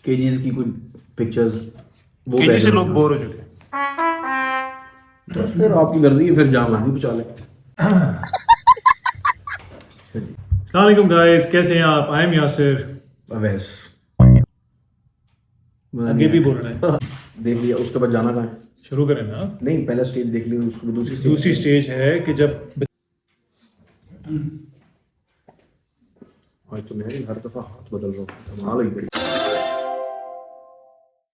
KGs की कुछ pictures, वो केजी से background लोग में। बोर हो चुके हैं। तो फिर आपकी मर्जी है, फिर जहाँ मर्जी पहुँचा लें। अस्सलाम वालेकुम गाइस, कैसे हैं आप? I am Yasir. अवैस आगे भी बोलना है, देख लिया, उसके बाद जाना कहाँ है? शुरू करें ना। नहीं, पहला स्टेज देख लिया, उसके बाद दूसरी दूसरी स्टेज है कि जब आज तो मैं हर दफा हाथ बदल रहा हूँ, कमाल ही बड़ी।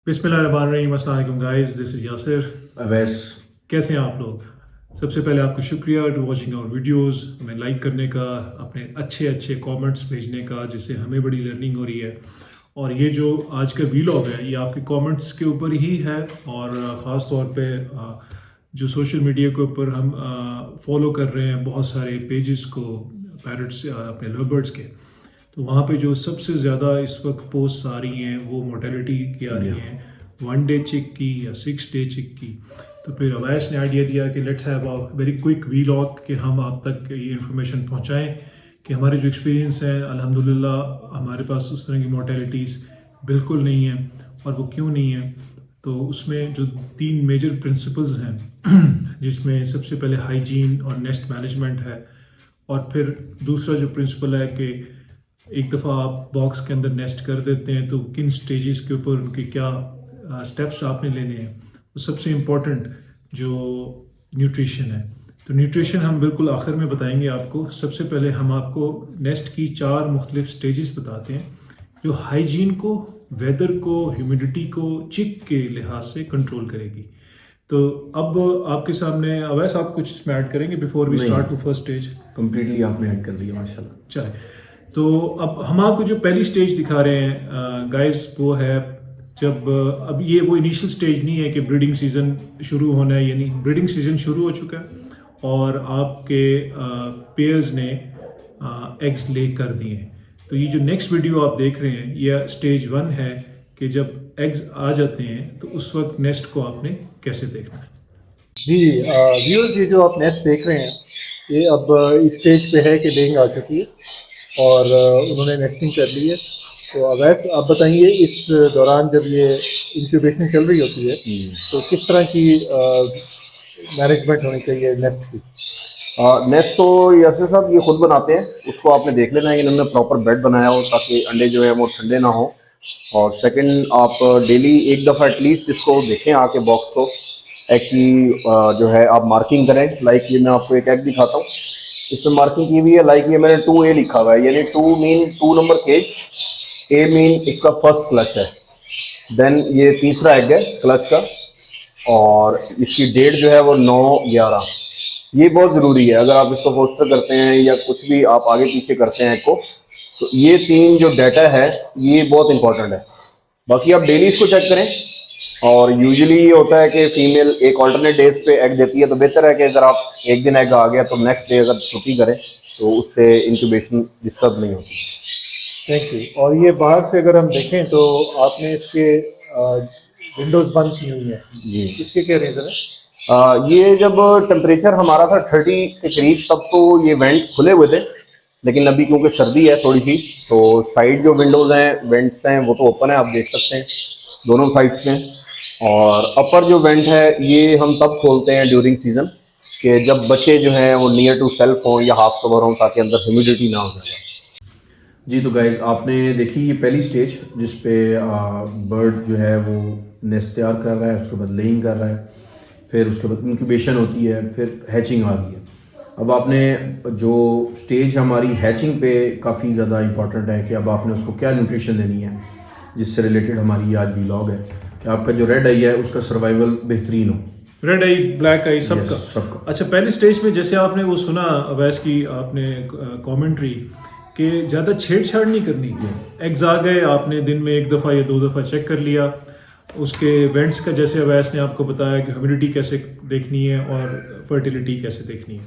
बिस्मिल्लाहिर्रहमानिर्रहीम, अस्सलाम वालेकुम guys, this is Yasir. Awais कैसे हैं आप लोग? सबसे पहले आपको शुक्रिया टू वॉचिंग आवर वीडियोस, हमें लाइक करने का, अपने अच्छे अच्छे कमेंट्स भेजने का, जिससे हमें बड़ी लर्निंग हो रही है। और ये जो आज का वीलॉग है ये आपके कमेंट्स के ऊपर ही है, और ख़ास तौर पे जो सोशल मीडिया के ऊपर हम फॉलो कर रहे हैं बहुत सारे पेजेस को, पैरट्स अपने लवबर्ड्स के, तो वहाँ पे जो सबसे ज़्यादा इस वक्त पोस्ट आ रही हैं वो मोर्टेलिटी की आ रही हैं, 1 डे चिक की या 6 डे चिक की। तो फिर अवैस ने आइडिया दिया कि let's have a very quick vlog, कि हम आप तक ये इन्फॉर्मेशन पहुँचाएँ कि हमारे जो एक्सपीरियंस हैं अल्हम्दुलिल्लाह हमारे पास उस तरह की मोर्टेलिटीज़ बिल्कुल नहीं है। और वो क्यों नहीं है, तो उसमें जो 3 मेजर प्रिंसिपल्स हैं जिसमें सबसे पहले हाइजीन और नेस्ट मैनेजमेंट है, और फिर दूसरा जो प्रिंसिपल है कि एक दफ़ा आप बॉक्स के अंदर नेस्ट कर देते हैं तो किन स्टेजेस के ऊपर उनके क्या स्टेप्स आपने लेने हैं। तो सबसे इम्पोर्टेंट जो न्यूट्रिशन है, तो न्यूट्रिशन हम बिल्कुल आखिर में बताएंगे आपको। सबसे पहले हम आपको नेस्ट की 4 मुख्तलिफ स्टेजेस बताते हैं जो हाइजीन को, वेदर को, ह्यूमिडिटी को, चिक के लिहाज से कंट्रोल करेगी। तो अब आपके सामने अवैस, आप कुछ इसमें ऐड करेंगे before we start to first stage? Completely आपने ऐड कर दिया माशाल्लाह। चले, तो अब हम आपको जो पहली स्टेज दिखा रहे हैं गाइस, वो है जब अब ये वो इनिशियल स्टेज नहीं है कि ब्रीडिंग सीजन शुरू होना है, यानी ब्रीडिंग सीजन शुरू हो चुका है और आपके पेयर्स ने एग्स ले कर दिए हैं। तो ये जो नेक्स्ट वीडियो आप देख रहे हैं ये स्टेज 1 है कि जब एग्स आ जाते हैं तो उस वक्त नेस्ट को आपने कैसे देखना है। जी व्यूअर्स, ये जो आप नेस्ट देख रहे हैं ये अब इस स्टेज पे है कि लेइंग आ चुकी है और उन्होंने नेस्टिंग कर ली है। तो अवैस आप बताइए, इस दौरान जब ये इंक्यूबेशन चल रही होती है तो किस तरह की मैनेजमेंट होनी चाहिए नेस्ट की? नेस्ट तो यासिर साहब ये खुद बनाते हैं, उसको आपने देख लेना है कि इन्होंने प्रॉपर बेड बनाया हो ताकि अंडे जो है वो ठंडे ना हो। और सेकंड, आप डेली एक दफ़ा एटलीस्ट इसको देखें आके बॉक्स को, एग की जो है आप मार्किंग करें। लाइक ये मैं आपको एक एग दिखाता हूँ, इसमें मार्किंग की हुई है, लाइक ये मैंने 2A लिखा हुआ है, यानी 2 mean 2 number cage, A mean इसका फर्स्ट क्लच है, देन ये तीसरा एग है क्लच का, और इसकी डेट जो है वो 9/11। ये बहुत ज़रूरी है, अगर आप इसको पोस्टर करते हैं या कुछ भी आप आगे पीछे करते हैं को, तो ये 3 जो डाटा है ये बहुत इंपॉर्टेंट है। बाकी आप डेली इसको चेक करें, और यूजुअली ये होता है कि फीमेल एक ऑल्टरनेट डेज पे एग देती है, तो बेहतर है कि अगर आप एक दिन एग आ गया तो नेक्स्ट डे अगर छुट्टी करें तो उससे इंक्यूबेशन डिस्टर्ब नहीं होती। Thank you. और ये बाहर से अगर हम देखें तो आपने इसके विंडोज़ बंद की हुई है जी, इसके क्या रीज़न है? ये जब टेम्परेचर हमारा था 30 के करीब, तब तो ये वेंट खुले हुए थे, लेकिन अभी क्योंकि सर्दी है थोड़ी सी, तो साइड जो विंडोज़ हैं, वेंट्स हैं, वो तो ओपन है, आप देख सकते हैं दोनों साइड्स में। और अपर जो वेंट है ये हम तब खोलते हैं ड्यूरिंग सीजन कि जब बच्चे जो हैं वो नियर टू सेल्फ हों या हाफ कवर हों, ताकि अंदर ह्यूमिडिटी ना हो जाए। जी, तो गाइज आपने देखी ये पहली स्टेज जिस पे बर्ड जो है वो नेस्ट तैयार कर रहा है, उसके बाद लेइंग कर रहा है, फिर उसके बाद इंक्यूबेशन होती है, फिर हैचिंग आ गई है। अब आपने जो स्टेज हमारी हैचिंग पे काफ़ी ज़्यादा इंपॉर्टेंट है कि अब आपने उसको क्या न्यूट्रिशन देनी है, जिससे रिलेटेड हमारी ये आज व्लॉग है कि आपका जो रेड आई है उसका सर्वाइवल बेहतरीन हो। रेड आई, ब्लैक आई, सबका सबका। अच्छा, पहले स्टेज में जैसे आपने वो सुना अवैस की आपने कमेंट्री कि ज़्यादा छेड़छाड़ नहीं करनी। एग्स आ गए, आपने दिन में 1 दफ़ा या 2 दफ़ा चेक कर लिया। उसके वेंट्स का जैसे अवैस ने आपको बताया कि ह्यूमिडिटी कैसे देखनी है और फर्टिलिटी कैसे देखनी है।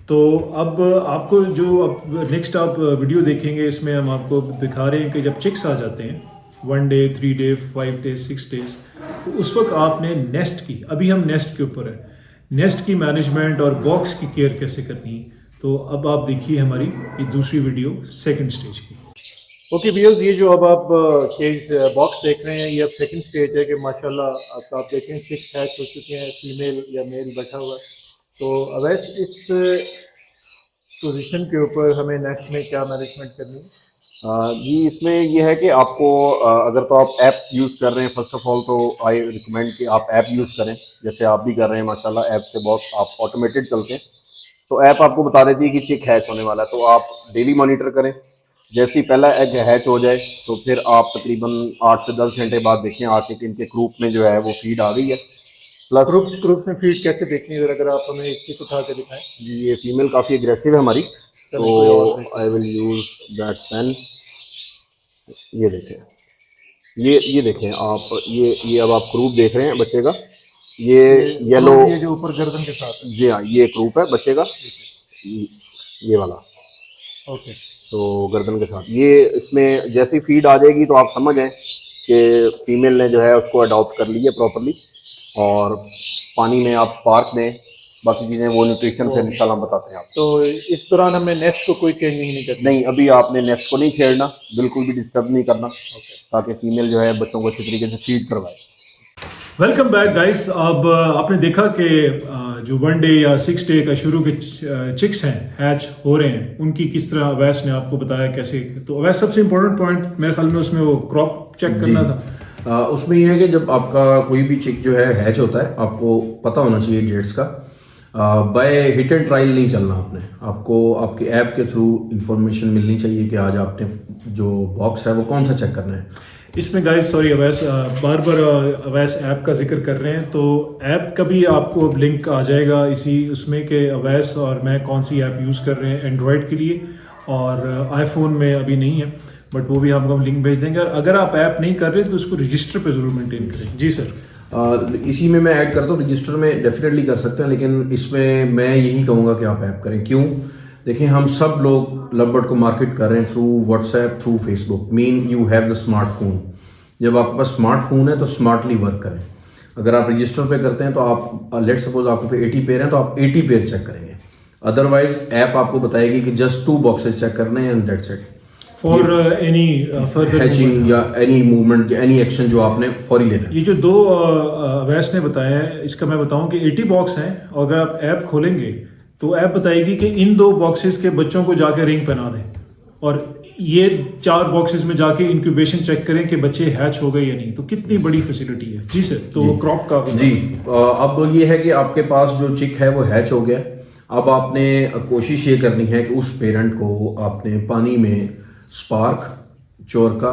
तो अब आपको जो अब नेक्स्ट आप वीडियो देखेंगे इसमें हम आपको दिखा रहे हैं कि जब चिक्स आ जाते हैं 1 डे, 3 डे, 5 डे, 6 डेज, तो उस वक्त आपने नेस्ट की, अभी हम नेस्ट के ऊपर है, नेस्ट की मैनेजमेंट और बॉक्स की केयर कैसे करनी है। तो अब आप देखिए हमारी ये दूसरी वीडियो सेकंड स्टेज की। ओके व्यूअर्स, ये जो अब आप स्टेज बॉक्स देख रहे हैं, ये अब सेकंड स्टेज है कि माशाल्लाह अब आप देखें 6 हैच हो चुके हैं, फीमेल या मेल बैठा हुआ है। तो अवैस इस पोजीशन के ऊपर हमें नेक्स्ट में क्या मैनेजमेंट करनी है? जी इसमें ये है कि आपको अगर तो आप ऐप यूज़ कर रहे हैं, फर्स्ट ऑफ ऑल तो आई रिकमेंड कि आप ऐप यूज़ करें, जैसे आप भी कर रहे हैं माशाल्लाह। ऐप से बहुत आप ऑटोमेटेड चलते हैं, तो ऐप आपको बता देती है कि चिक हैच होने वाला है, तो आप डेली मॉनिटर करें। जैसे ही पहला एग हैच हो जाए तो फिर आप तकरीबन 8 से 10 घंटे बाद देखें आके कि इनके ग्रुप में जो है वो फीड आ गई है। प्लस ग्रुप में फीड कैसे देखनी है, अगर आप हमें एक चीज उठा के दिखाएं। जी ये फीमेल काफ़ी एग्रेसिव है हमारी, चलें, कोई और तो देखते I will use that pain. ये देखें, ये देखें आप, ये अब आप ग्रुप देख रहे हैं बच्चे का, ये येलो, ये जो ऊपर गर्दन के साथ है। जी हाँ ये ग्रुप है बच्चे का, ये वाला, ओके, तो गर्दन के साथ ये। इसमें जैसी फीड आ जाएगी तो आप समझ जाएं कि फीमेल ने जो है उसको अडॉप्ट कर लिया प्रॉपरली, और पानी में आप स्पार्क दें, बाकी चीज़ें वो न्यूट्रिशन से इंशाल्लाह हम बताते हैं आप। तो इस दौरान हमें नेस्ट को कोई चेंजिंग नहीं करनी? नहीं, अभी आपने नेस्ट को नहीं छेड़ना, बिल्कुल भी डिस्टर्ब नहीं करना, ताकि फीमेल जो है बच्चों को अच्छी तरीके से फीड करवाए। Welcome back guys. अब आपने देखा कि जो 1 डे या 6 डे का शुरू के चिक्स हैं हैच हो रहे हैं, उनकी किस तरह अवैस ने आपको बताया कैसे। तो अवैस सबसे इम्पोर्टेंट पॉइंट मेरे ख्याल में उसमें वो क्रॉप चेक करना था। उसमें यह है कि जब आपका कोई भी चिक जो है हैच होता है, आपको पता होना चाहिए डेट्स का। बाय हिट एंड ट्रायल नहीं चलना आपने, आपको आपके ऐप के थ्रू इंफॉर्मेशन मिलनी चाहिए कि आज आपने जो बॉक्स है वो कौन सा चेक करना है। इसमें गाइस सॉरी अवैस बार बार अवैस ऐप का जिक्र कर रहे हैं, तो ऐप का भी आपको लिंक आ जाएगा इसी उसमें कि अवैस और मैं कौन सी ऐप यूज़ कर रहे हैं एंड्रॉयड के लिए, और आईफोन में अभी नहीं है, बट वो भी हम लिंक भेज देंगे। अगर आप ऐप नहीं कर रहे तो उसको रजिस्टर पे ज़रूर मेंटेन करें। जी सर। इसी में मैं ऐड करता हूँ, रजिस्टर में डेफिनेटली कर सकते हैं, लेकिन इसमें मैं यही कहूँगा कि आप ऐप करें। क्यों? देखिए, हम सब लोग लवबर्ड को मार्केट कर रहे हैं through WhatsApp, through Facebook. Mean you have the smartphone. जब आपके पास स्मार्टफोन है तो स्मार्टली वर्क करें। अगर आप रजिस्टर पे करते हैं तो आप लेट सपोज आपके पे 80 पेयर हैं तो आप 80 पेयर चेक करेंगे। अदरवाइज ऐप आपको बताएगी कि जस्ट 2 बॉक्सेस चेक करने हैं and that's it. For any further hatching या एनी मूवमेंट या एनी एक्शन जो आपने फौरी लेना है। ये जो 2 अवैस ने बताया है, इसका मैं बताऊं कि 80 बॉक्स हैं, और अगर आप ऐप खोलेंगे तो ऐप बताएगी कि इन 2 बॉक्सेस के बच्चों को जाके रिंग पहना दें, और ये 4 बॉक्सेस में जाके इंक्यूबेशन चेक करें कि बच्चे हैच हो गए या नहीं। तो कितनी बड़ी फैसिलिटी है। जी सर। तो क्रॉप का जी अब ये है कि आपके पास जो चिक है वो हैच हो गया। अब आपने कोशिश ये करनी है कि उस पेरेंट को आपने पानी में स्पार्क, चोरका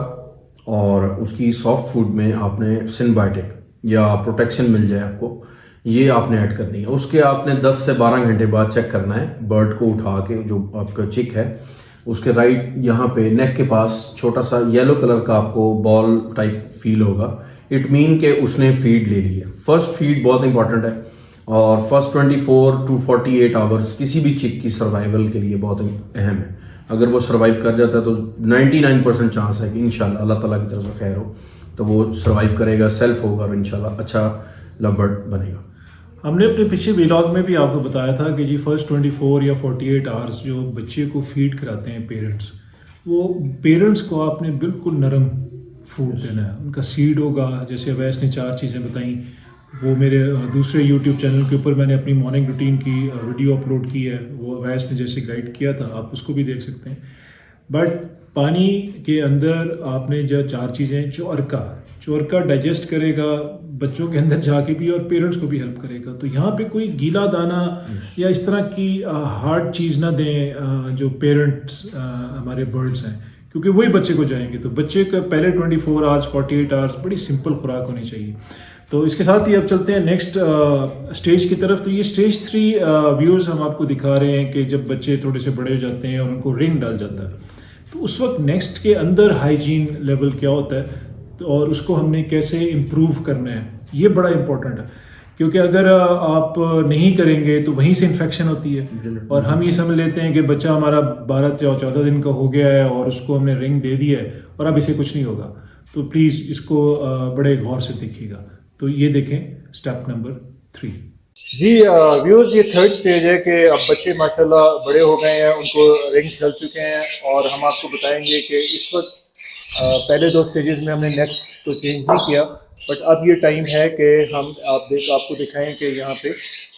और उसकी सॉफ्ट फूड में आपने सिनबायोटिक या प्रोटेक्शन मिल जाए आपको, ये आपने ऐड करनी है। उसके आपने 10 से 12 घंटे बाद चेक करना है। बर्ड को उठा के, जो आपका चिक है उसके राइट यहाँ पे नेक के पास छोटा सा येलो कलर का आपको बॉल टाइप फील होगा। इट मीन के उसने फीड ले ली है। फर्स्ट फीड बहुत इंपॉर्टेंट है, और फर्स्ट 24 to 48 आवर्स किसी भी चिक की सर्वाइवल के लिए बहुत अहम है। अगर वो सर्वाइव कर जाता है तो 99% चांस है कि इंशाल्लाह अल्लाह ताला की तरफ से खैर हो तो वो सर्वाइव करेगा, सेल्फ होगा और इंशाल्लाह अच्छा लवबर्ड बनेगा। हमने अपने पिछले व्लॉग में भी आपको बताया था कि जी फर्स्ट 24 या 48 आवर्स जो बच्चे को फीड कराते हैं पेरेंट्स, वो पेरेंट्स को आपने बिल्कुल नरम फूड देना है। उनका सीड होगा, जैसे अवैस ने 4 चीज़ें बताई, वो मेरे दूसरे यूट्यूब चैनल के ऊपर मैंने अपनी मॉर्निंग रूटीन की वीडियो अपलोड की है, वो अवैस ने जैसे गाइड किया था, आप उसको भी देख सकते हैं। बट पानी के अंदर आपने जो 4 चीज़ें, चोरका डाइजेस्ट करेगा बच्चों के अंदर जाके भी, और पेरेंट्स को भी हेल्प करेगा। तो यहाँ पे कोई गीला दाना या इस तरह की हार्ड चीज़ ना दें जो पेरेंट्स हमारे बर्ड्स हैं, क्योंकि वही बच्चे को जाएंगे। तो बच्चे का पहले 24 आवर्स 48 आवर्स बड़ी सिंपल खुराक होनी चाहिए। तो इसके साथ ही अब चलते हैं नेक्स्ट स्टेज की तरफ। तो ये स्टेज 3 व्यूज़ हम आपको दिखा रहे हैं कि जब बच्चे थोड़े से बड़े हो जाते हैं और उनको रिंग डाल जाता है, तो उस वक्त नेक्स्ट के अंदर हाइजीन लेवल क्या होता है, तो और उसको हमने कैसे इम्प्रूव करना है, ये बड़ा इंपॉर्टेंट है। क्योंकि अगर आप नहीं करेंगे तो वहीं से इन्फेक्शन होती है, और हम ये समझ लेते हैं कि बच्चा हमारा 12 या 14 दिन का हो गया है और उसको हमने रिंग दे दी है और अब इसे कुछ नहीं होगा। तो प्लीज़ इसको बड़े गौर से देखिएगा। तो ये देखें स्टेप नंबर 3। जी व्यूअर्स, ये 3rd स्टेज है कि अब बच्चे माशाल्लाह बड़े हो गए हैं, उनको रिंग्स चल चुके हैं, और हम आपको बताएंगे कि इस वक्त पहले 2 स्टेजेस में हमने नेस्ट तो चेंज नहीं किया, बट अब ये टाइम है कि हम आपको दिखाएं कि यहाँ पे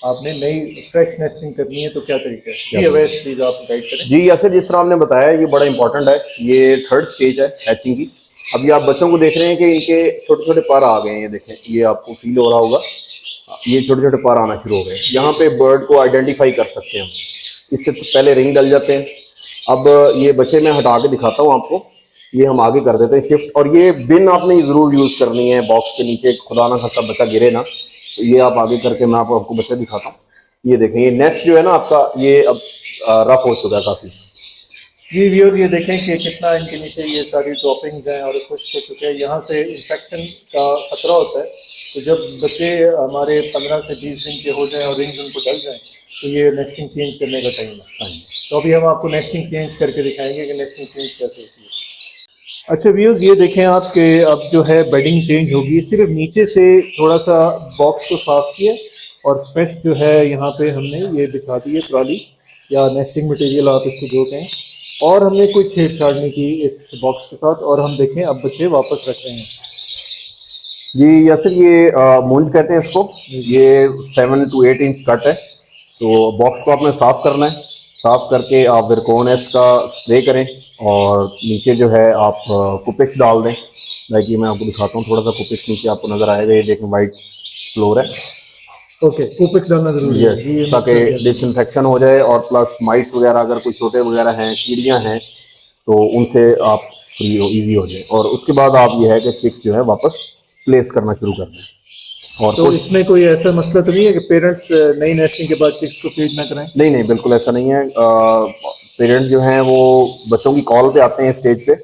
आपने नई फ्रेश नेस्टिंग करनी है तो क्या तरीका है। जी अवैस प्लीज आप गाइड करें। जी यासिर, जिस तरह आपने बताया ये बड़ा इंपॉर्टेंट है, ये 3rd स्टेज है हैचिंग की। अभी आप बच्चों को देख रहे हैं कि इनके छोटे छोटे पर आ गए हैं, ये देखें, ये आपको फील हो रहा होगा, ये छोटे छोटे पर आना शुरू हो गए। यहाँ पे बर्ड को आइडेंटिफाई कर सकते हैं हम, इससे पहले रिंग डल जाते हैं। अब ये बच्चे मैं हटा के दिखाता हूँ आपको, ये हम आगे कर देते हैं शिफ्ट। और ये बिन आपने ज़रूर यूज़ करनी है, बॉक्स के नीचे खुदा ना खासा बच्चा गिरे ना, तो ये आप आगे करके मैं आपको बच्चे दिखाता हूँ। ये देखें, ये नेस्ट जो है ना आपका, ये अब रफ हो चुका है काफ़ी। जी व्यूअर, ये देखें कि कितना इनके नीचे ये सारी ड्रॉपिंग्स हैं और खुश्क हो चुके हैं। यहाँ से इन्फेक्शन का खतरा होता है, तो जब बच्चे हमारे 15 से 20 दिन के हो जाएं और रिंग्स उनको डल जाएं तो ये नेस्टिंग चेंज करने का टाइम है। तो अभी हम आपको नेस्टिंग चेंज करके दिखाएंगे कि नेस्टिंग चेंज कैसे होती है। अच्छा व्यूअर्स, ये देखें आप कि अब जो है बेडिंग चेंज होगी। सिर्फ नीचे से थोड़ा सा बॉक्स को साफ किया और स्पेस जो है यहाँ पे हमने ये बिछा दी है, ट्रॉली या नेस्टिंग मटेरियल आप इसको जो कहें, और हमने कोई छेड़छाड़ नहीं की इस बॉक्स के साथ। और हम देखें अब बच्चे वापस रख रहे हैं। जी यासिर, ये मूंज कहते हैं इसको, ये 7 to 8 इंच कट है। तो बॉक्स को आपने साफ करना है, साफ करके आप विरकोन एस का स्प्रे करें और नीचे जो है आप कुपिक्स डाल दें। लाइक ये मैं आपको दिखाता हूँ, थोड़ा सा कुपिक्स नीचे आपको नजर आएगा, ये देखें वाइट फ्लोर है। ओके, कुपिक्स डालना जरूरी है जी, ताकि डिसइंफेक्शन हो जाए और प्लस माइट वगैरह अगर कोई छोटे वगैरह हैं, कीड़ियाँ हैं, तो उनसे आप फ्री हो, ईजी हो जाए। और उसके बाद आप ये है कि चिक्स जो है वापस प्लेस करना शुरू कर दें। और तो इसमें कोई ऐसा मसला तो नहीं है कि पेरेंट्स नई नेस्टिंग के बाद चिक्स को फीड ना कराएं? नहीं नहीं, बिल्कुल ऐसा नहीं है। पेरेंट्स जो हैं वो बच्चों की कॉल पे आते हैं स्टेज पे,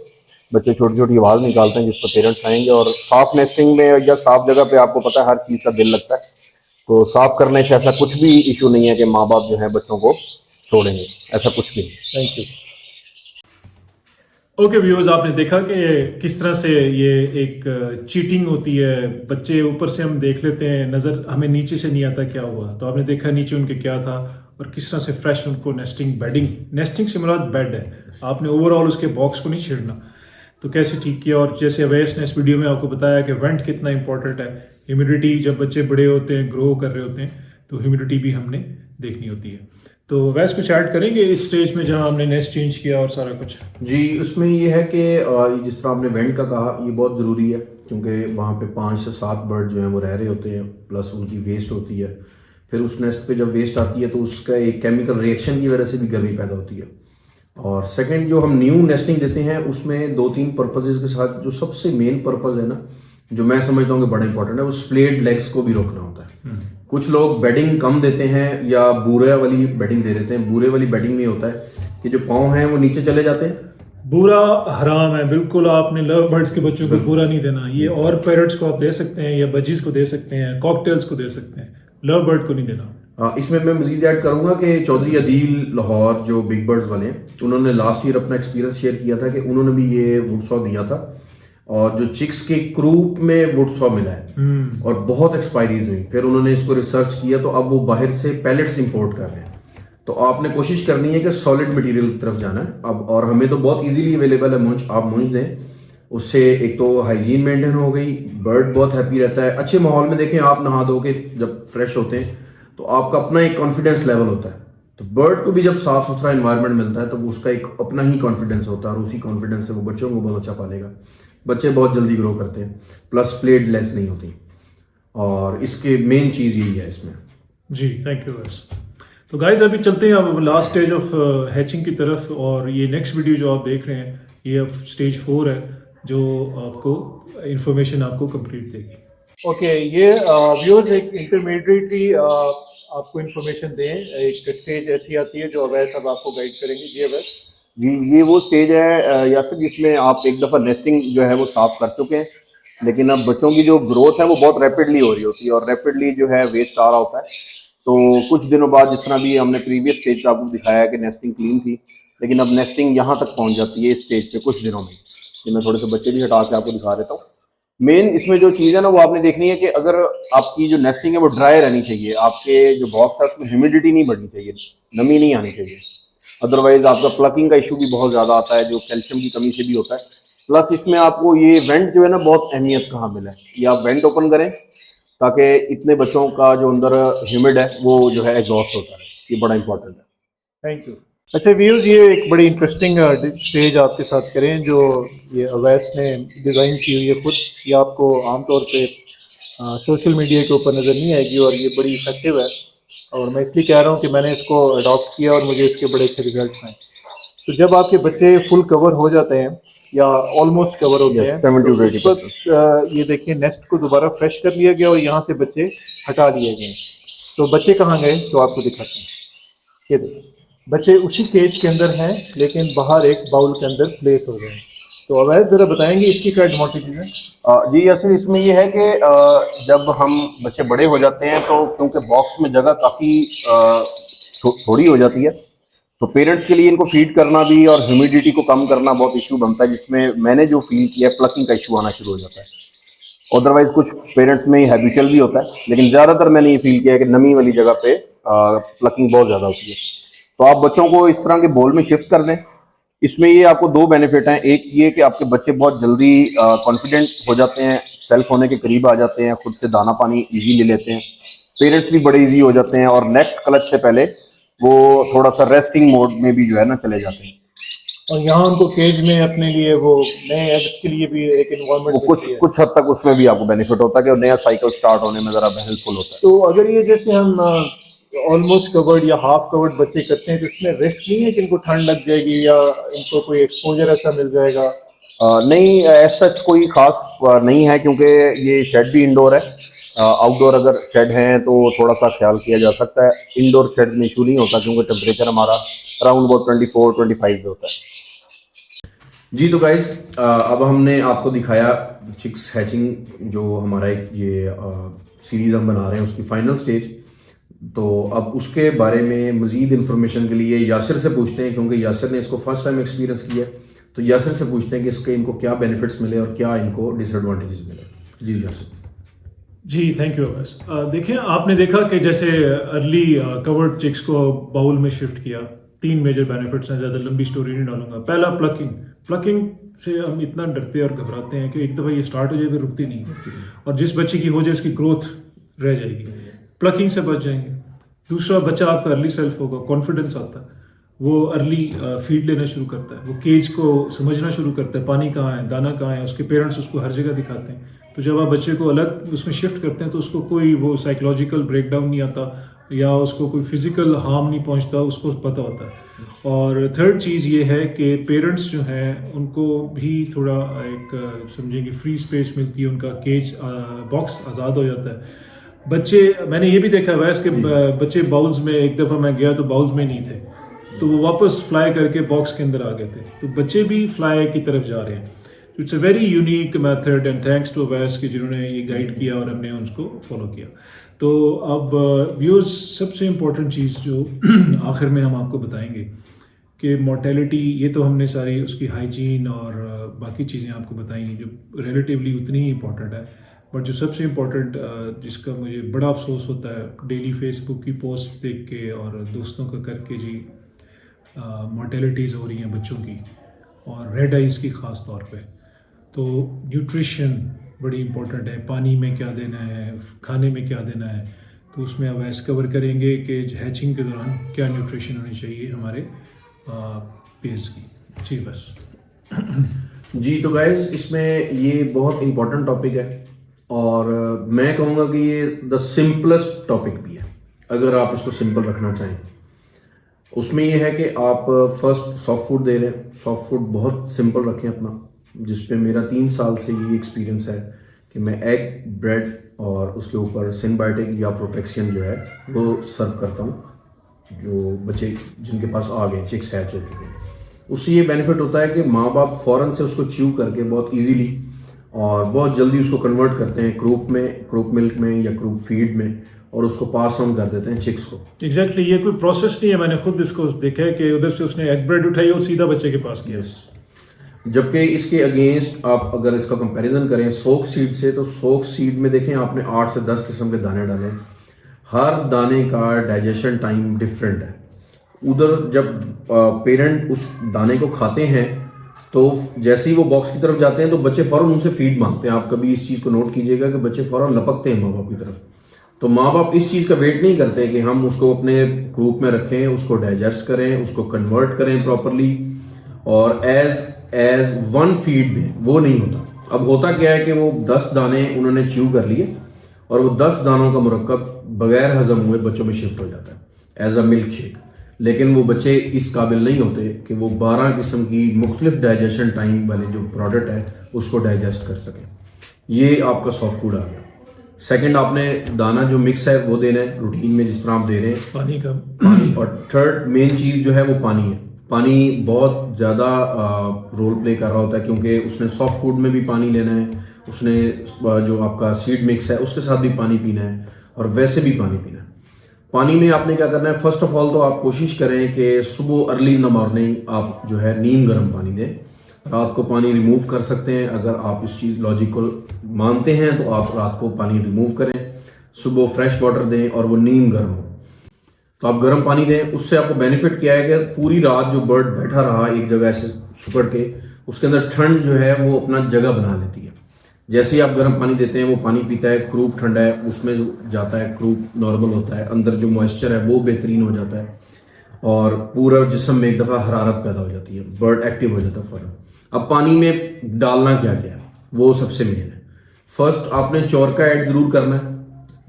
बच्चे छोटी छोटी आवाज़ निकालते हैं जिस पर पेरेंट्स आएंगे। और साफ नेस्टिंग में या साफ जगह पे आपको पता है हर चीज़ का दिल लगता है, तो साफ करने से ऐसा कुछ भी इशू नहीं है कि माँ बाप जो है बच्चों को छोड़ेंगे, ऐसा कुछ भी नहीं। Thank you. ओके व्यूअर्स, आपने देखा कि किस तरह से ये एक चीटिंग होती है। बच्चे ऊपर से हम देख लेते हैं, नज़र हमें नीचे से नहीं आता क्या हुआ। तो आपने देखा नीचे उनके क्या था और किस तरह से फ्रेश उनको नेस्टिंग नेस्टिंग से मुराद बेड है। आपने ओवरऑल उसके बॉक्स को नहीं छेड़ना। तो कैसे ठीक किया। और जैसे अवैस ने इस वीडियो में आपको बताया कि वेंट कितना इंपॉर्टेंट है। ह्यूमिडिटी, जब बच्चे बड़े होते हैं, ग्रो कर रहे होते हैं, तो ह्यूमिडिटी भी हमने देखनी होती है। तो वैसे कुछ ऐड करेंगे इस स्टेज में जहां हमने नेस्ट चेंज किया और सारा कुछ? जी, उसमें ये है कि जिस तरह आपने वेंट का कहा, ये बहुत ज़रूरी है क्योंकि वहाँ पे 5 से 7 बर्ड जो हैं वो रह रहे होते हैं, प्लस उनकी वेस्ट होती है। फिर उस नेस्ट पे जब वेस्ट आती है तो उसका एक केमिकल रिएक्शन की वजह से भी गर्मी पैदा होती है। और सेकंड, जो हम न्यू नेस्टिंग देते हैं उसमें 2-3 पर्पजेज़ के साथ जो सबसे मेन पर्पज़ है ना, जो मैं समझता हूँ कि बड़ा इंपॉर्टेंट है, वो स्प्लेड लेग्स को भी रोकना होता है। कुछ लोग बेडिंग कम देते हैं या बूरे वाली बेडिंग दे देते हैं। बूरे वाली बेडिंग में होता है कि जो पाँव हैं वो नीचे चले जाते हैं। बुरा हराम है, बिल्कुल आपने लव बर्ड्स के बच्चों को बुरा नहीं देना। ये और पैरट्स को आप दे सकते हैं या बजीज को दे सकते हैं, कॉकटेल्स को दे सकते हैं, लव बर्ड को नहीं देना। इसमें मैं मजीद ऐड करूंगा कि चौधरी अदील लाहौर जो बिग बर्ड्स वाले हैं, उन्होंने लास्ट ईयर अपना एक्सपीरियंस शेयर किया था कि उन्होंने भी ये वुड सॉ दिया था और जो चिक्स के क्रूप में वुड सॉ मिला है और बहुत एक्सपायरीज हुई। फिर उन्होंने इसको रिसर्च किया तो अब वो बाहर से पैलेट्स इंपोर्ट कर रहे हैं। तो आपने कोशिश करनी है कि सॉलिड मटेरियल की तरफ जाना है अब। और हमें तो बहुत इजीली अवेलेबल है मूंछ, आप मूंछ दें, उससे एक तो हाइजीन मेंटेन हो गई, बर्ड बहुत हैप्पी रहता है। अच्छे माहौल में देखें आप नहा धो के जब फ्रेश होते हैं तो आपका अपना एक कॉन्फिडेंस लेवल होता है। तो बर्ड को भी जब साफ सुथरा एनवायरनमेंट मिलता है तो उसका एक अपना ही कॉन्फिडेंस होता है और उसी कॉन्फिडेंस से वो बच्चों को बहुत अच्छा पालेगा। बच्चे बहुत जल्दी ग्रो करते हैं, प्लस प्लेड लेग्स नहीं होती, और इसके मेन चीज़ यही है इसमें। जी थैंक यू वैस। तो गाइज अभी चलते हैं अब लास्ट स्टेज ऑफ हैचिंग की तरफ। और ये नेक्स्ट वीडियो जो आप देख रहे हैं ये अब स्टेज 4 है, जो आपको इंफॉर्मेशन आपको कंप्लीट देगी। ओके, ये व्यूअर्स एक इंटरमीडिएटरी आपको इन्फॉर्मेशन दें। एक स्टेज ऐसी आती है जो अवैस अब आपको गाइड करेंगे। जी अवैस जी, ये वो स्टेज है या फिर जिसमें आप एक दफ़ा नेस्टिंग जो है वो साफ कर चुके हैं, लेकिन अब बच्चों की जो ग्रोथ है वो बहुत रैपिडली हो रही होती है और रैपिडली जो है वेस्ट आ रहा होता है। तो कुछ दिनों बाद, जिस तरह भी हमने प्रीवियस स्टेज पे आपको दिखाया कि नेस्टिंग क्लीन थी, लेकिन अब नेस्टिंग यहाँ तक पहुँच जाती है इस स्टेज पे कुछ दिनों में। ये मैं थोड़े से बच्चे भी हटा के आपको दिखा देता हूँ। मेन इसमें जो चीज़ है ना वो आपने देखनी है कि अगर आपकी जो नेस्टिंग है वो ड्राई रहनी चाहिए, आपके जो बॉक्स है उसमें ह्यूमिडिटी नहीं बढ़नी चाहिए, नमी नहीं आनी चाहिए। अदरवाइज आपका प्लकिंग का इशू भी बहुत ज़्यादा आता है, जो कैल्शियम की कमी से भी होता है। प्लस इसमें आपको ये वेंट जो है ना बहुत अहमियत का हामिल है। ये आप वेंट ओपन करें ताकि इतने बच्चों का जो अंदर ह्यूमिड है वो जो है एग्जॉस्ट होता है। ये बड़ा इंपॉर्टेंट है। Thank you. अच्छा व्यूज़, ये एक बड़ी इंटरेस्टिंग स्टेज आपके साथ करें जो ये अवैस ने डिज़ाइन की हुई है खुद। ये आपको आमतौर पे सोशल मीडिया के ऊपर नज़र नहीं आएगी और ये बड़ी इफेक्टिव है, और मैं इसलिए कह रहा हूँ कि मैंने इसको अडॉप्ट किया और मुझे इसके बड़े अच्छे रिजल्ट आए। तो जब आपके बच्चे फुल कवर हो जाते हैं या ऑलमोस्ट कवर होते हैं, 70 to तो 80%। उस वक्त ये देखिए नेस्ट को दोबारा फ्रेश कर लिया गया और यहाँ से बच्चे हटा दिए गए। तो बच्चे कहाँ गए तो आपको दिखाते हैं। ये देखिए बच्चे उसी केज के अंदर हैं लेकिन बाहर एक बाउल के अंदर प्लेस हो गए। तो अवैध ज़रा बताएंगे इसकी क्या एडवांटेजेस हैं? जी असल इसमें ये है कि जब हम बच्चे बड़े हो जाते हैं तो क्योंकि बॉक्स में जगह काफ़ी थोड़ी हो जाती है, तो पेरेंट्स के लिए इनको फीड करना भी और ह्यूमिडिटी को कम करना बहुत इशू बनता है, जिसमें मैंने जो फील किया प्लकिंग का इशू आना शुरू हो जाता है। अदरवाइज कुछ पेरेंट्स में हैबिचुअल भी होता है, लेकिन ज़्यादातर मैंने ये फील किया है कि नमी वाली जगह पे प्लकिंग बहुत ज़्यादा होती है। तो आप बच्चों को इस तरह के बोल में शिफ्ट कर दें। इसमें ये आपको दो बेनिफिट हैं। एक ये कि आपके बच्चे बहुत जल्दी कॉन्फिडेंट हो जाते हैं, सेल्फ होने के करीब आ जाते हैं, खुद से दाना पानी इजी ले लेते हैं, पेरेंट्स भी बड़े इजी हो जाते हैं और नेक्स्ट क्लच से पहले वो थोड़ा सा रेस्टिंग मोड में भी जो है ना चले जाते हैं। और यहाँ उनको केज में अपने लिए वो नए एग्स के लिए भी एक वो इन्वायरमेंट कुछ हद तक उसमें भी आपको बेनिफिट होता है कि नया साइकिल स्टार्ट होने में ज़रा हेल्पफुल होता है। तो अगर ये जैसे हम ऑलमोस्ट कवर्ड या हाफ कवर्ड बच्चे करते हैं तो इसमें रिस्क नहीं है कि इनको ठंड लग जाएगी या इनको कोई एक्सपोजर ऐसा मिल जाएगा? नहीं, ऐसा कोई खास नहीं है क्योंकि ये शेड भी इंडोर है। आउटडोर अगर शेड हैं तो थोड़ा सा ख्याल किया जा सकता है। इंडोर शेड में इशू नहीं होता क्योंकि टेम्परेचर हमारा अराउंड अबाउट 24-25 पे होता है। जी तो गाइस अब हमने आपको दिखाया चिक्स हैचिंग, जो हमारा एक ये सीरीज़ हम बना रहे हैं उसकी फाइनल स्टेज। तो अब उसके बारे में मज़ीद इन्फॉर्मेशन के लिए यासिर से पूछते हैं, क्योंकि यासिर ने इसको फर्स्ट टाइम एक्सपीरियंस किया है। तो यासिर से पूछते हैं कि इसके इनको क्या बेनिफिट्स मिले और क्या इनको डिसएडवांटेजेस मिले। जी यासिर। जी थैंक यू अवैस। देखिए आपने देखा कि जैसे अर्ली कवर्ड चिक्स को बाउल में शिफ्ट किया, 3 मेजर बेनिफिट्स हैं, ज़्यादा लंबी स्टोरी नहीं डालूंगा। पहला प्लकिंग से हम इतना डरते और घबराते हैं कि एक दफ़ा ये स्टार्ट हो जाए फिर रुकती नहीं है, और जिस बच्चे की हो जाए उसकी ग्रोथ रह जाएगी। प्लकिंग से बच जाएंगे। दूसरा, बच्चा आपका अर्ली सेल्फ होगा, कॉन्फिडेंस आता है, वो अर्ली फीड लेना शुरू करता है, वो केज को समझना शुरू करता है, पानी कहाँ है, दाना कहाँ है, उसके पेरेंट्स उसको हर जगह दिखाते हैं। तो जब आप बच्चे को अलग उसमें शिफ्ट करते हैं तो उसको कोई वो साइकोलॉजिकल ब्रेकडाउन नहीं आता या उसको कोई फिजिकल हार्म नहीं पहुंचता, उसको पता होता है। और थर्ड चीज़ ये है कि पेरेंट्स जो हैं उनको भी थोड़ा एक समझेंगे फ्री स्पेस मिलती है, उनका केज बॉक्स आज़ाद हो जाता है। बच्चे, मैंने ये भी देखा वैसे कि बच्चे बाउल्स में, एक दफ़ा मैं गया तो बाउल्स में नहीं थे, तो वो वापस फ्लाई करके बॉक्स के अंदर आ गए थे। तो बच्चे भी फ्लाई की तरफ जा रहे हैं। तो it's a very unique method and thanks to Awais कि जिन्होंने ये गाइड किया और हमने उसको फॉलो किया। तो अब व्यूअर्स, सबसे इम्पोर्टेंट चीज़ जो आखिर में हम आपको बताएंगे कि मोर्टेलिटी, ये तो हमने सारी उसकी हाइजीन और बाकी चीज़ें आपको बताई जो रिलेटिवली उतनी ही इम्पोर्टेंट है, बट जो सबसे इम्पोर्टेंट जिसका मुझे बड़ा अफसोस होता है डेली फेसबुक की पोस्ट देख के और दोस्तों का करके, जी मोर्टेलिटीज़ हो रही हैं बच्चों की और रेड आइज़ की ख़ास तौर पे। तो न्यूट्रिशन बड़ी इम्पोर्टेंट है, पानी में क्या देना है, खाने में क्या देना है, तो उसमें अवैस कवर करेंगे कि हैचिंग के दौरान क्या न्यूट्रिशन होनी चाहिए हमारे पेयर्स की। जी बस। जी तो गाइज, इसमें ये बहुत इम्पोर्टेंट टॉपिक है और मैं कहूँगा कि ये द सिंपलेस्ट टॉपिक भी है अगर आप इसको सिंपल रखना चाहें। उसमें ये है कि आप फर्स्ट सॉफ्ट फूड दे रहे हैं, सॉफ्ट फूड बहुत सिंपल रखें अपना, जिस पे मेरा 3 साल से ये एक्सपीरियंस है कि मैं एग, ब्रेड और उसके ऊपर सिनबायोटिक या प्रोटेक्शन जो है वो सर्व करता हूँ, जो बच्चे जिनके पास आ गए, चिक्स हैच हो चुके हैं। उससे ये बेनिफिट होता है कि माँ बाप फ़ौरन से उसको च्यू करके बहुत इजीली और बहुत जल्दी उसको कन्वर्ट करते हैं क्रूप में, क्रूप मिल्क में या क्रूप फीड में, और उसको पास ऑन कर देते हैं चिक्स को। एग्जैक्टली ये कोई प्रोसेस नहीं है, मैंने खुद इसको देखा है कि उधर से उसने एग ब्रेड उठाई और सीधा बच्चे के पास किया। जबकि इसके अगेंस्ट आप अगर इसका कंपैरिजन करें सोक सीड से, तो सोक सीड में देखें आपने 8 से 10 किस्म के दाने डाले, हर दाने का डाइजेशन टाइम डिफरेंट है। उधर जब पेरेंट उस दाने को खाते हैं तो जैसे ही वो बॉक्स की तरफ जाते हैं तो बच्चे फ़ौरन उनसे फीड मांगते हैं। आप कभी इस चीज़ को नोट कीजिएगा कि बच्चे फ़ौरन लपकते हैं माँ बाप की तरफ। तो माँ बाप इस चीज़ का वेट नहीं करते कि हम उसको अपने ग्रुप में रखें, उसको डाइजेस्ट करें, उसको कन्वर्ट करें प्रॉपरली और एज वन फीड दें, वो नहीं होता। अब होता क्या है कि वो 10 दाने उन्होंने च्यू कर लिए और वो 10 दानों का मुरक्कब बगैर हजम हुए बच्चों में शिफ्ट हो जाता है एज अ मिल्क शेक। लेकिन वो बच्चे इस काबिल नहीं होते कि वो 12 किस्म की मुख्तलिफ डाइजेशन टाइम वाले जो प्रोडक्ट है उसको डाइजेस्ट कर सकें। ये आपका सॉफ्ट फूड आ गया। सेकंड, आपने दाना जो मिक्स है वो देना है रूटीन में जिस तरह आप दे रहे हैं, पानी का। पानी। और थर्ड मेन चीज़ जो है वो पानी है। पानी बहुत ज़्यादा रोल प्ले कर रहा होता है क्योंकि उसने सॉफ्ट फूड में भी पानी लेना है, उसने जो आपका सीड मिक्स है उसके साथ भी पानी पीना है और वैसे भी पानी पीना है। पानी में आपने क्या करना है, फर्स्ट ऑफ ऑल तो आप कोशिश करें कि सुबह अर्ली इन द मॉर्निंग आप जो है नीम गर्म पानी दें। रात को पानी रिमूव कर सकते हैं, अगर आप इस चीज़ लॉजिक को मानते हैं तो आप रात को पानी रिमूव करें, सुबह फ्रेश वाटर दें और वो नीम गर्म हो। तो आप गर्म पानी दें, उससे आपको बेनिफिट क्या है कि पूरी रात जो बर्ड बैठा रहा एक जगह ऐसे सुकड़ के, उसके अंदर ठंड जो है वो अपना जगह बना लेती है। जैसे ही आप गर्म पानी देते हैं वो पानी पीता है, क्रूप ठंडा है उसमें जो जाता है, क्रूप नॉर्मल होता है, अंदर जो मॉइस्चर है वो बेहतरीन हो जाता है और पूरा जिस्म में एक दफ़ा हरारत पैदा हो जाती है, बर्ड एक्टिव हो जाता है फ़ौरन। अब पानी में डालना क्या क्या है वो सबसे मेन है। फर्स्ट, आपने चोरका ऐड ज़रूर करना है,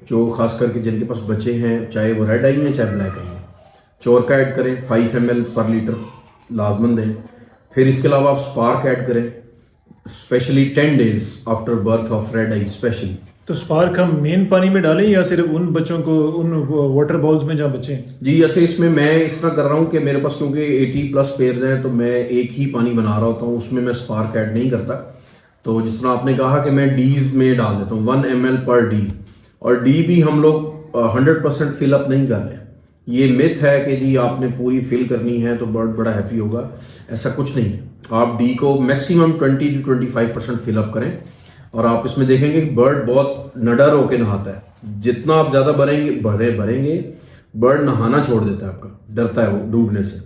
जो खास करके जिनके पास बच्चे हैं, चाहे वो रेड आई हैं चाहे ब्लैक आई हैं, चोरका ऐड करें 5 ml पर लीटर लाजमन दें। फिर इसके अलावा आप स्पार्क ऐड करें, specially 10 days after birth of red I specially. तो स्पार्क हम मेन पानी में डालें या सिर्फ उन बच्चों को उन वाटर बॉल्स में जहाँ बच्चे हैं? जी, जैसे इसमें मैं इस तरह कर रहा हूँ कि मेरे पास क्योंकि 80+ पेयर्स हैं तो मैं एक ही पानी बना रहा होता हूँ, उसमें मैं स्पार्क ऐड नहीं करता। तो जिस तरह आपने कहा कि मैं डीज में डाल देता हूँ 1 ml पर डी, और डी भी हम लोग 100% फिलअप नहीं कर रहे हैं। ये मिथ है कि जी आपने पूरी फिल करनी है तो बर्ड बड़ा हैप्पी होगा, ऐसा कुछ नहीं है। आप डी को मैक्सिमम 20 to 25% फिलअप करें और आप इसमें देखेंगे कि बर्ड बहुत नडर होकर नहाता है। जितना आप ज़्यादा भरेंगे बर्ड नहाना छोड़ देता है, आपका डरता है वो डूबने से।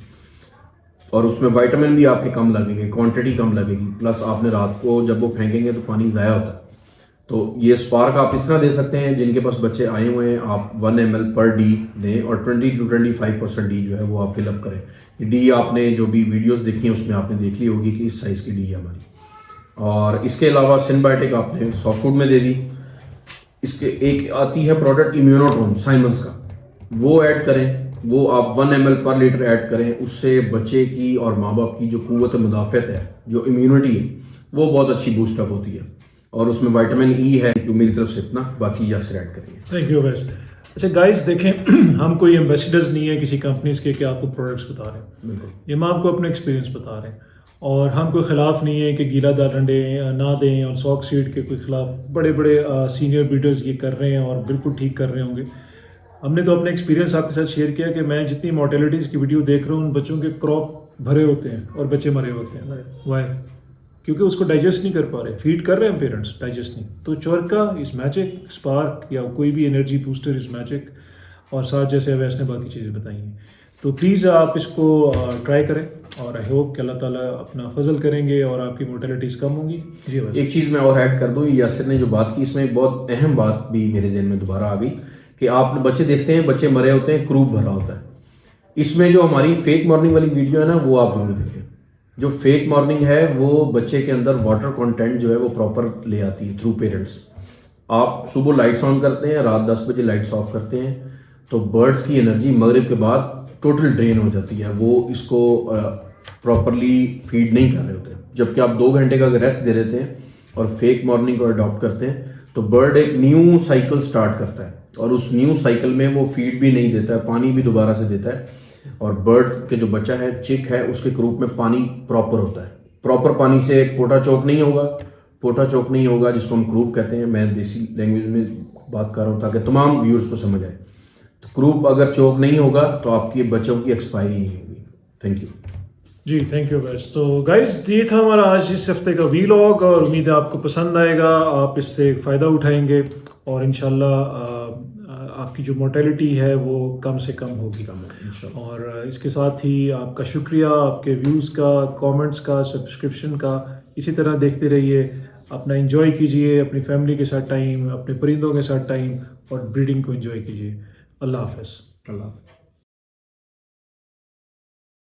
और उसमें विटामिन भी आपके कम लगेंगे, क्वांटिटी कम लगेगी, प्लस आपने रात को जब वो फेंकेंगे तो पानी ज़ाया होता है। तो ये स्पार्क आप इस तरह दे सकते हैं, जिनके पास बच्चे आए हुए हैं आप 1 ml पर डी दें और 20 to 25% डी जो है वो आप फिलअप करें। डी आपने जो भी वीडियोस देखी हैं उसमें आपने देख ली होगी कि इस साइज़ की डी है हमारी। और इसके अलावा सिनबायोटिक आपने सॉफ्ट फूड में दे दी। इसके एक आती है प्रोडक्ट इम्यूनोट्रोन साइमंस का, वो ऐड करें, वो आप 1 ml पर लीटर ऐड करें। उससे बच्चे की और माँ बाप की जो क़ुव्वत मुदाफ़त है, जो इम्यूनिटी है, वो बहुत अच्छी बूस्टअप होती है। और उसमें विटामिन ई है। कि मेरी तरफ से इतना, बाकी यासर ऐड करेंगे। थैंक यू वैस। अच्छा गाइस, देखें हम कोई एम्बेसडर्स नहीं है किसी कंपनीज के कि आपको प्रोडक्ट्स बता रहे हैं, बिल्कुल ये हम आपको अपना एक्सपीरियंस बता रहे हैं। और हम कोई ख़िलाफ़ नहीं है कि गीला दारंडे ना दें, और सॉक सीड के कोई ख़िलाफ़ बड़े बड़े सीनियर ब्रीडर्स ये कर रहे हैं और बिल्कुल ठीक कर रहे होंगे। हमने तो अपना एक्सपीरियंस आपके साथ शेयर किया कि मैं जितनी मोर्टेलिटीज़ की वीडियो देख रहा हूँ उन बच्चों के क्रॉप भरे होते हैं और बच्चे मरे होते हैं। वाई? क्योंकि उसको डाइजेस्ट नहीं कर पा रहे, फीड कर रहे हैं पेरेंट्स, डाइजेस्ट नहीं। तो चोरका इज़ मैजिक, स्पार्क या कोई भी एनर्जी बूस्टर इज़ मैजिक, और साथ जैसे अवैस ने बाकी चीज़ें बताई हैं। तो प्लीज़ आप इसको ट्राई करें और आई होप कि अल्लाह ताला अपना फजल करेंगे और आपकी मोर्टेलिटीज़ कम होंगी। जी अवैस। एक चीज़ मैं और ऐड कर दूँ, यासिर ने जो बात की इसमें एक बहुत अहम बात भी मेरे जहन में दोबारा आ गई कि आप बच्चे देखते हैं, बच्चे मरे होते हैं, क्रूप भरा होता है। इसमें जो हमारी फेक मॉर्निंग वाली वीडियो है ना, वो आप जरूर देखें। जो फेक मॉर्निंग है वो बच्चे के अंदर वाटर कंटेंट जो है वो प्रॉपर ले आती है थ्रू पेरेंट्स। आप सुबह लाइट्स ऑन करते हैं, रात 10 बजे लाइट्स ऑफ करते हैं, तो बर्ड्स की एनर्जी मगरिब के बाद टोटल ड्रेन हो जाती है। वो इसको प्रॉपरली फीड नहीं कर रहे होते। जबकि आप 2 घंटे का अगर रेस्ट दे देते हैं और फेक मॉर्निंग को अडॉप्ट करते हैं तो बर्ड एक न्यू साइकिल स्टार्ट करता है, और उस न्यू साइकिल में वो फीड भी नहीं देता है, पानी भी दोबारा से देता है। और बर्ड के जो बच्चा है, चिक है, उसके क्रूप में पानी प्रॉपर होता है। प्रॉपर पानी से पोटा चौक नहीं होगा, पोटा चौक नहीं होगा जिसको हम क्रूप कहते हैं। मैं देसी लैंग्वेज में बात कर रहा हूँ ताकि तमाम व्यूअर्स को समझ आए। तो क्रूप अगर चौक नहीं होगा तो आपके बच्चों की एक्सपायरी नहीं होगी। थैंक यू जी, थैंक यू वैस। तो गाइस, ये था हमारा आज इस हफ्ते का वीलॉग, और उम्मीद है आपको पसंद आएगा, आप इससे फ़ायदा उठाएंगे और इंशाल्लाह आपके आपकी जो मोर्टेलिटी है वो कम से कम होगी। इंशाल्लाह। और इसके साथ ही आपका शुक्रिया, आपके व्यूज़ का, कमेंट्स का, सब्सक्रिप्शन का। इसी तरह देखते रहिए, अपना एंजॉय कीजिए, अपनी फैमिली के साथ टाइम, अपने परिंदों के साथ टाइम और ब्रीडिंग को एंजॉय कीजिए। अल्लाह हाफ़िज़। अल्लाह हाफ़िज़।